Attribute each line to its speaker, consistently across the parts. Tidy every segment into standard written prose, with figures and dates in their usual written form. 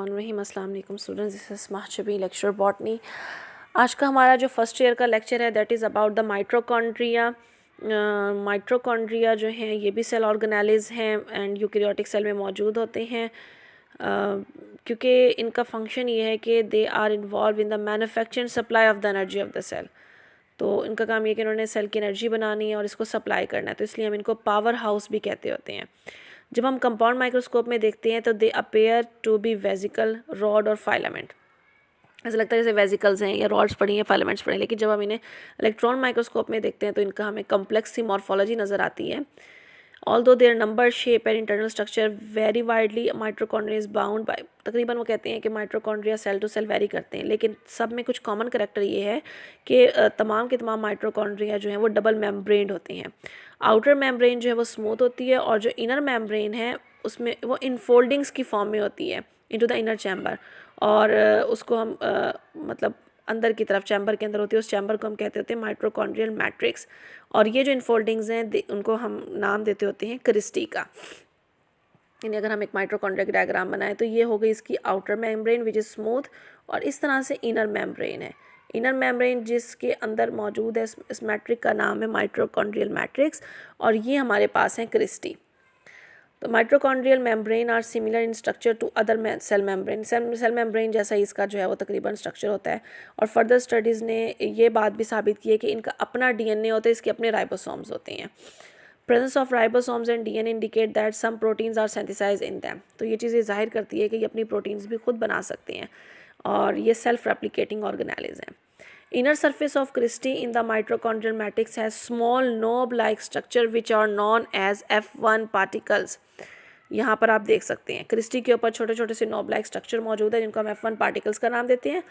Speaker 1: बिस्मिल्लाहिर्रहमानिर्रहीम। अस्सलाम वालेकुम स्टूडेंट्स, दिस इज़ महशबी लेक्चर बॉटनी। आज का हमारा जो फर्स्ट ईयर का लेक्चर है that is about the mitochondria. Mitochondria जो हैं ये भी सेल ऑर्गेनेलिज़ हैं एंड यूकैरियोटिक सेल में मौजूद होते हैं, क्योंकि इनका फंक्शन ये है कि they are involve in the manufacturing supply of the energy of the cell. तो इनका काम ये कि इन्होंने सेल की एनर्जी बनानी है और इसको सप्लाई करना है, तो इसलिए हम इनको पावर हाउस भी कहते होते हैं। जब हम कंपाउंड माइक्रोस्कोप में देखते हैं तो they appear to be vesicle, rod और फाइलामेंट। ऐसा लगता है जैसे वेजिकल्स हैं या रॉड्स पड़ी हैं, फाइलामेंट्स पड़े हैं, लेकिन जब हम इन्हें इलेक्ट्रॉन माइक्रोस्कोप में देखते हैं तो इनका हमें कम्प्लेक्स सी मॉर्फोलॉजी नज़र आती है। Although there number, shape and internal structure vary widely, mitochondria is bound by, तकरीबन वो कहते हैं कि mitochondria cell to cell vary करते हैं, लेकिन सब में कुछ कॉमन करेक्टर ये है कि तमाम के तमाम माइटोकॉन्ड्रिया जो हैं वो डबल मेम्ब्रेन होते हैं। आउटर मेम्ब्रेन जो है वो स्मूथ होती है और जो इनर मेम्ब्रेन है उसमें वो इनफोल्डिंग्स की फॉर्म में होती है इनटू द इनर चैम्बर, और उसको हम मतलब अंदर की तरफ चैम्बर के अंदर होती है, उस चैम्बर को हम कहते होते हैं माइटोकॉन्ड्रियल मैट्रिक्स। और ये जो इनफोल्डिंग्स हैं उनको हम नाम देते होते हैं क्रिस्टी का। यानी अगर हम एक माइटोकॉन्ड्रिया की डायग्राम बनाएं तो ये हो गई इसकी outer membrane which is smooth, और इस तरह से इनर मेम्ब्रेन है। इनर मेम्ब्रेन जिसके अंदर मौजूद है, इस मैट्रिक का नाम है माइटोकॉन्ड्रियल मैट्रिक्स, और ये हमारे पास है क्रिस्टी। तो mitochondrial membrane are similar in structure to other cell membrane. Cell membrane जैसा ही इसका जो है वो तकरीबन स्ट्रक्चर होता है, और फर्दर स्टडीज़ ने ये बात भी साबित की है कि इनका अपना डीएनए होता है, इसके अपने राइबोसोम्स होते हैं। Presence of ribosomes and DNA indicate that some proteins are synthesised in them. तो ये चीज़ें जाहिर करती है कि ये अपनी प्रोटीन्स भी खुद बना सकते हैं और ये सेल्फ रेप्लिकेटिंग ऑर्गेनेलिज हैं। Inner surface of Christie in the mitochondrial matrix has small knob-like structure which are known as F1 particles. यहाँ पर आप देख सकते हैं क्रिस्टी के ऊपर छोटे छोटे से नॉब लाइक स्ट्रक्चर मौजूद है जिनको हम F1 पार्टिकल्स का नाम देते हैं।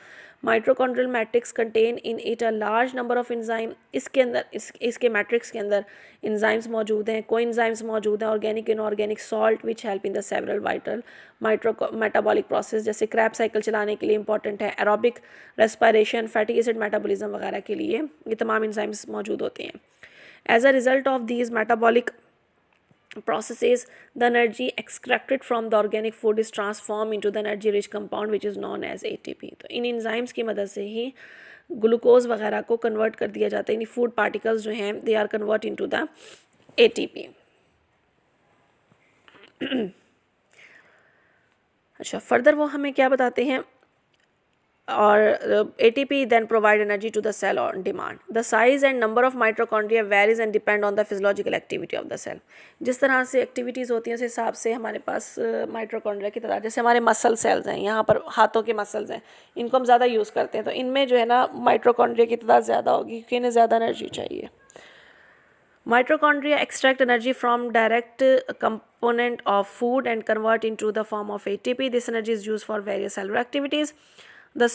Speaker 1: Mitochondrial matrix contain in it a large number of enzyme. इसके अंदर इसके मैट्रिक्स के अंदर इंजाइम्स मौजूद हैं, कोई इंजाइम्स मौजूद हैं, organic inorganic salt which help in the several vital metabolic process, जैसे क्रैब साइकिल चलाने के लिए इंपॉर्टेंट है, aerobic respiration, fatty acid metabolism वगैरह के लिए ये तमाम इंजाइम्स मौजूद होते हैं। As a result of these metabolic processes, the energy extracted from the organic food is transformed into the energy rich compound which is known as ATP। तो इन enzymes की मदद से ही ग्लूकोज वगैरह को कन्वर्ट कर दिया जाता है, यानी फूड पार्टिकल्स जो हैं they are convert into the ATP। अच्छा, फर्दर वो हमें क्या बताते हैं, और ATP then provide energy to the cell on demand. The size and number of mitochondria varies and depend on the physiological activity of the cell। जिस तरह से एक्टिविटीज़ होती हैं उस हिसाब से हमारे पास माइटोकॉन्ड्रिया की तादाद, जैसे हमारे मसल सेल्स हैं, यहाँ पर हाथों के मसल्स हैं, इनको हम ज़्यादा यूज़ करते हैं, तो इनमें जो है ना माइटोकॉन्ड्रिया की तादाद ज़्यादा होगी क्योंकि इन्हें ज़्यादा एनर्जी चाहिए। Mitochondria extract energy from direct component of food and convert into the form of ATP. This energy is used for various cellular activities. The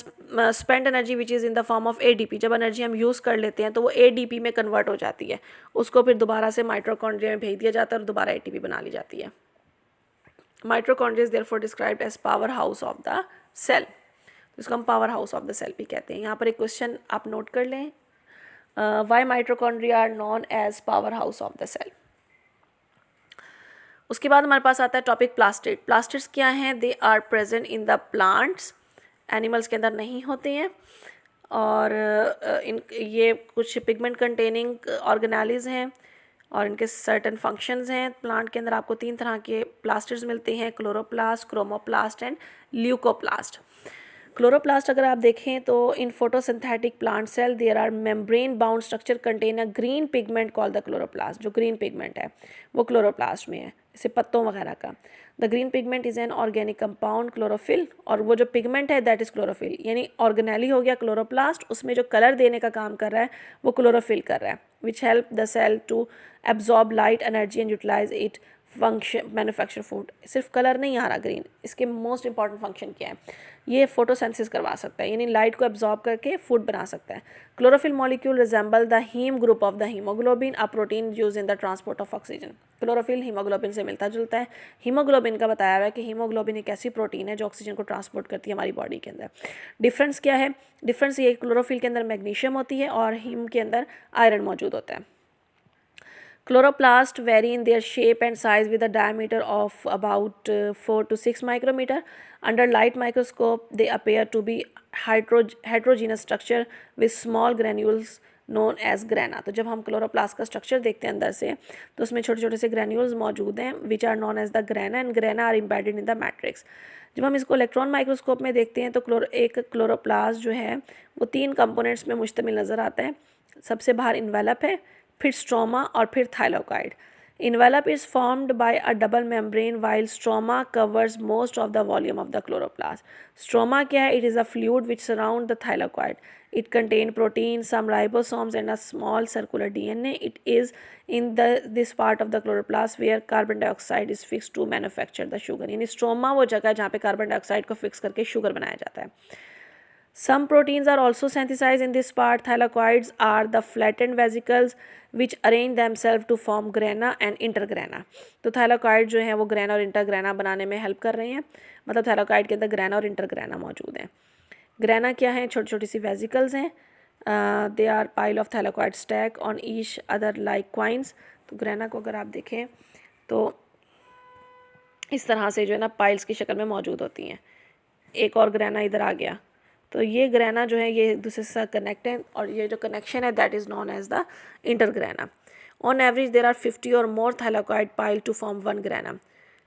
Speaker 1: spent energy which is in the form of ADP, जब energy हम use कर लेते हैं तो वो ADP में convert हो जाती है, उसको फिर दोबारा से माइटोकॉन्ड्रिया में भेज दिया जाता है और दोबारा ATP बना ली जाती है। Mitochondria is therefore described as power house of the cell. इसको हम power house of the cell भी कहते हैं। यहाँ पर एक क्वेश्चन आप नोट कर लें, why mitochondria are known as power house of the cell. उसके बाद हमारे पास आता है टॉपिक प्लास्टिड। प्लास्टिड्स क्या हैं? They are present in the plants, animals के अंदर नहीं होते हैं, और इन ये कुछ पिगमेंट कंटेनिंग ऑर्गेनेलिज हैं और इनके सर्टन फंक्शंस हैं। प्लांट के अंदर आपको 3 तरह के प्लास्टिड्स मिलते हैं, chloroplast, chromoplast and leucoplast. Chloroplast अगर आप देखें तो in photosynthetic plant cell there are membrane bound structure contain a green pigment called the chloroplast. जो ग्रीन पिगमेंट है वो क्लोरोप्लास्ट में है, जैसे पत्तों वगैरह का। The green pigment is an organic compound chlorophyll, और वो जो पिगमेंट है दैट इज क्लोरोफिल, यानी ऑर्गेनेली हो गया क्लोरोप्लास्ट, उसमें जो कलर देने का काम कर रहा है वो क्लोरोफिल कर रहा है, which help the cell to absorb light energy and utilise it function manufacture food. सिर्फ कलर नहीं आ रहा ग्रीन, इसके मोस्ट इंपॉर्टेंट फंक्शन क्या है, ये फोटोसेंसिस करवा सकता है, यानी लाइट को एब्जॉर्ब करके फूड बना सकता है। Chlorophyll molecule resemble the haem group of the haemoglobin, a protein use in the transport of oxygen. Chlorophyll haemoglobin से मिलता जुलता है। हीमोग्लोबिन का बताया हुआ है कि हीमोग्लोबिन एक ऐसी प्रोटीन है जो ऑक्सीजन को ट्रांसपोर्ट करती है हमारी बॉडी के अंदर। डिफरेंस क्या है? डिफरेंस ये, क्लोरोफिल के अंदर मैग्नीशियम होती है और हीम के अंदर आयरन मौजूद होता है। Chloroplasts vary in their shape and size with a diameter of about 4 to 6 micrometer. Under light microscope they appear to be heterogeneous structure with small granules known as grana. तो जब हम chloroplast का structure देखते हैं अंदर से तो उसमें छोटे छोटे से ग्रैन्यूल्स मौजूद हैं which are known as the grana and grana are embedded in the matrix. जब हम इसको इलेक्ट्रॉन माइक्रोस्कोप में देखते हैं तो एक क्लोरोप्लास्ट जो है वो 3 कंपोनेंट्स में मुश्तमिल नज़र आता है। सबसे बाहर इन्वेलप है, फिर स्ट्रोमा और फिर thylakoid. Envelope is formed by a double membrane while stroma covers most of the volume of the chloroplast. Stroma क्या है? It is a fluid which surround the thylakoid. It contains proteins, some ribosomes and a small circular DNA. It is in this part of the chloroplast where carbon dioxide is fixed to manufacture the sugar. यानी stroma वो जगह है जहाँ पे carbon dioxide को fix करके sugar बनाया जाता है। Some proteins are also synthesized in this part. Thylakoids are the flattened vesicles which arrange themselves to form grana and intergrana. तो thylakoid जो है वो grana और intergrana बनाने में हेल्प कर रहे हैं। मतलब thylakoid के अंदर grana और intergrana मौजूद हैं। grana क्या है? छोटी छोटी सी vesicles हैं। They are pile of thylakoid stack on each other like coins. तो grana को अगर आप देखें तो इस तरह से जो है ना पाइल्स की शक्ल में मौजूद होती हैं। एक और ग्रेना इधर आ गया, तो ये ग्रेना जो है ये एक दूसरे से कनेक्ट है और ये जो कनेक्शन है that is known as the intergrana. On average there are 50 और more thylakoid pile to form one granum.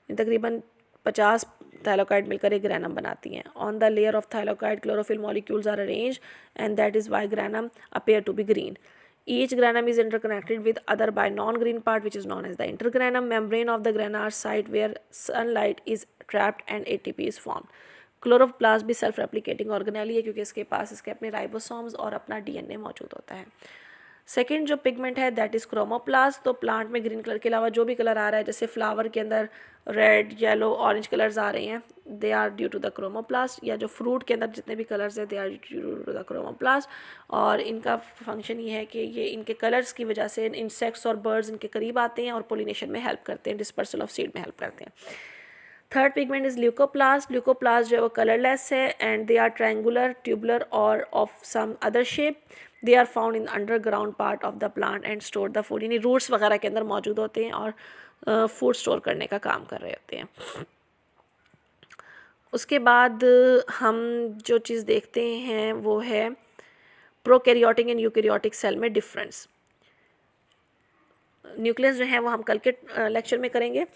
Speaker 1: तकरीबन 50 थाइलाकॉइड मिलकर एक ग्रेनम बनाती हैं। On the layer of thylakoid chlorophyll molecules are arrange and that is why granum appear to be green. Each granum is interconnected with other by non-green part which is known as the intergranum. Membrane of the grana are site where sunlight is trapped and ATP is formed. Chloroplast भी self replicating organelle है क्योंकि इसके पास इसके अपने ribosomes और अपना DNA मौजूद होता है। सेकेंड जो पिगमेंट है दैट इज़ क्रोमोप्लास्ट। तो प्लांट में ग्रीन कलर के अलावा जो भी कलर आ रहा है जैसे फ्लावर के अंदर रेड येलो ऑरेंज कलर्स आ रहे हैं they are due to the chromoplast, या जो फ्रूट के अंदर जितने भी कलर्स हैं they are due to the chromoplast. और इनका फंक्शन ये है कि ये इनके कलर्स की वजह से इंसेक्ट्स और बर्ड्स इनके करीब आते हैं और पोलिनेशन में हेल्प करते हैं, डिस्पर्सल ऑफ सीड में हेल्प करते हैं। Third pigment is leucoplast. Leucoplast जो है वो कलरलेस है and they are triangular tubular और of some other shape. They are found in underground part of the plant and store the food, यानी roots वगैरह के अंदर मौजूद होते हैं और फूड स्टोर करने का काम कर रहे होते हैं। उसके बाद हम जो चीज़ देखते हैं वो है प्रोकैरियोटिक एंड यूकैरियोटिक सेल में डिफरेंस। न्यूक्लियस जो है वो हम कल के लेक्चर में करेंगे।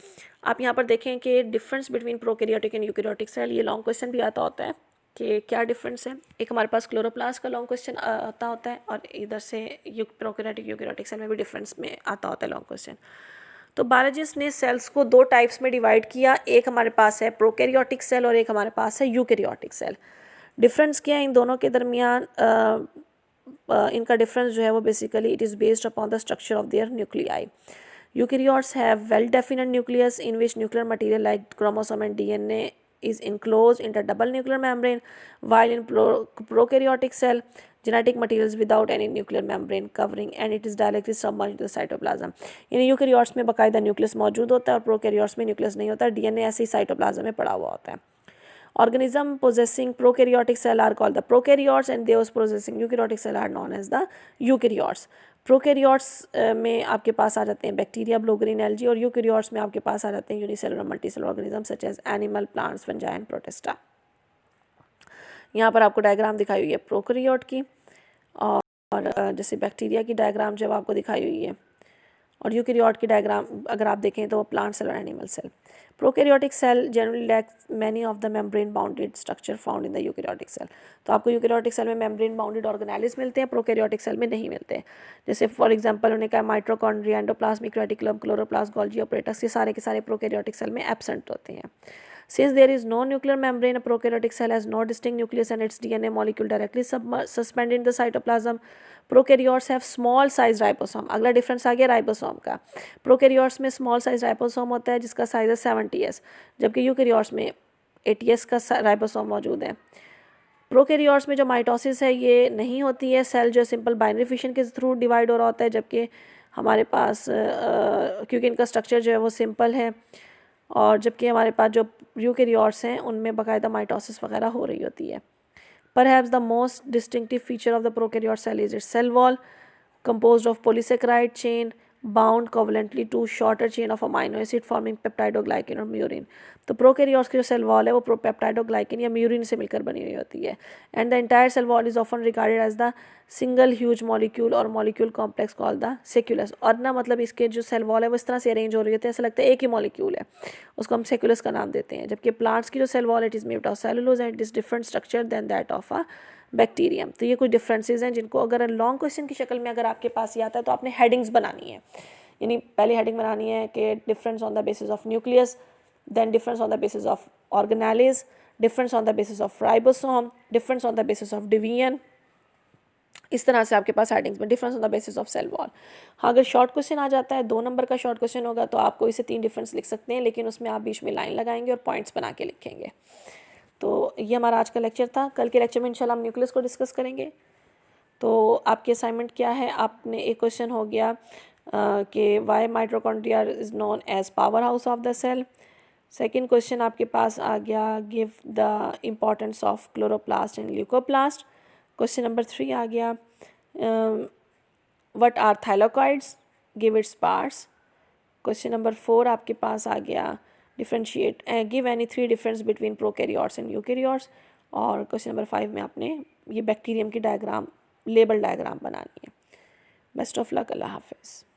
Speaker 1: आप यहाँ पर देखें कि difference between prokaryotic and eukaryotic cell, ये लॉन्ग क्वेश्चन भी आता होता है कि क्या डिफरेंस है। एक हमारे पास क्लोरोप्लास्ट का लॉन्ग क्वेश्चन आता होता है और इधर से प्रोकैरियोटिक यूकैरियोटिक सेल में भी डिफरेंस में आता होता है लॉन्ग क्वेश्चन। तो बायोलॉजिस्ट ने सेल्स को 2 टाइप्स में डिवाइड किया, एक हमारे पास है प्रोकैरियोटिक सेल और एक हमारे पास है यूकैरियोटिक सेल। डिफरेंस क्या है इन दोनों के दरमियान? इनका डिफरेंस जो है वो basically it is based upon the structure of their nuclei. Eukaryotes have well definite nucleus in which nuclear material like chromosome and DNA is enclosed in the double nuclear membrane, while in prokaryotic cell genetic materials without any nuclear membrane covering and it is directly submerged into the cytoplasm। यानी eukaryotes में बाकायदा nucleus मौजूद होता है और prokaryotes में nucleus नहीं होता, डीएनए ऐसे ही साइटोप्लाज्म में पड़ा हुआ होता है। Organism possessing prokaryotic cell are called the prokaryotes and those possessing eukaryotic cell are known as the eukaryotes। Prokaryotes में आपके पास आ जाते हैं बैक्टीरिया, ब्लू ग्रीन एल्गी, और यूकैरियोट्स में आपके पास आ जाते हैं unicellular multicellular organism such as animal, plants, fungi and protista. यहाँ पर आपको डायग्राम दिखाई हुई है प्रोकैरियोट की और जैसे बैक्टीरिया की डायग्राम जब आपको दिखाई हुई है, और यूकैरियोट की डायग्राम अगर आप देखें तो वो प्लांट सेल और animal cell. Prokaryotic cell generally lacks many of the membrane bounded structure found in the eukaryotic cell. तो आपको यूकैरियोटिक सेल में मेम्ब्रेन बाउंडेड ऑर्गेनेलिज मिलते हैं, प्रोकैरियोटिक सेल में नहीं मिलते। जैसे फॉर एग्जांपल उन्होंने कहा mitochondria, endoplasmic reticulum, chloroplast, Golgi apparatus, ये सारे के सारे प्रोकैरियोटिक सेल में एब्सेंट होते हैं। Since there is no nuclear membrane, a prokaryotic cell has no distinct nucleus and its DNA molecule directly suspended in the cytoplasm. Prokaryotes have small size ribosome। अगला difference आ गया ribosome का। Prokaryotes में small size ribosome होता है जिसका size है 70s, जबकि eukaryotes में 80s का राइबोसोम मौजूद है। प्रोकैरियोट्स में जो माइटोसिस है ये नहीं होती है, सेल जो सिंपल बाइनरी फिशन के थ्रू डिवाइड हो रहा होता है, जबकि हमारे पास क्योंकि इनका स्ट्रक्चर जो है वो सिंपल है, और जबकि हमारे पास जो यूकैरियोट्स हैं उनमें बाकायदा माइटोसिस वगैरह हो रही होती है। Perhaps the most distinctive feature of the prokaryote cell is its cell wall, composed of polysaccharide chain bound covalently to shorter chain of amino acid forming peptidoglycan और म्यूरिन। तो प्रोकैरियोट्स की जो सेल वॉल है वो पेप्टाइडोग्लाइकिन या murine से मिलकर बनी हुई होती है। And the entire cell wall is often regarded as the single huge molecule और molecule complex called the sacculus. और ना मतलब इसके जो सेल वॉल है वो इस तरह से अरेंज हो रही होती है, ऐसा लगता है एक ही मॉलिक्यूल है, उसको हम सेक्यूलस का नाम देते हैं। जबकि प्लांट्स की जो cell wall it is made of cellulose and it is different structure than that of a bacterium. तो ये कुछ डिफरेंसेस हैं जिनको अगर लॉन्ग क्वेश्चन की शक्ल में अगर आपके पास ये आता है तो आपने हेडिंग्स बनानी है। यानी पहली हेडिंग बनानी है कि difference on the basis of nucleus, then difference on the basis of organelles, difference on the basis of ribosome, difference on the basis of division. इस तरह से आपके पास हेडिंग्स में difference on the basis of cell wall. हाँ, अगर short question आ जाता है 2 नंबर का शॉर्ट क्वेश्चन होगा तो आपको इसे 3 डिफरेंस लिख सकते हैं, लेकिन उसमें आप बीच में लाइन लगाएंगे और पॉइंट्स बना के लिखेंगे। तो ये हमारा आज का लेक्चर था। कल के लेक्चर में इंशाल्लाह हम न्यूक्लियस को डिस्कस करेंगे। तो आपकी असाइनमेंट क्या है, आपने एक क्वेश्चन हो गया कि why mitochondria is known as power house of the cell. Second question आपके पास आ गया give the importance of chloroplast and leucoplast. Question number 3 आ गया what are thylakoids, give its parts. Question number 4 आपके पास आ गया differentiate give any 3 difference between prokaryotes and eukaryotes. और क्वेश्चन नंबर 5 में आपने ये बैक्टीरियम की डायग्राम लेबल डायग्राम बनानी है। बेस्ट ऑफ लक, अल्लाह हाफिज़।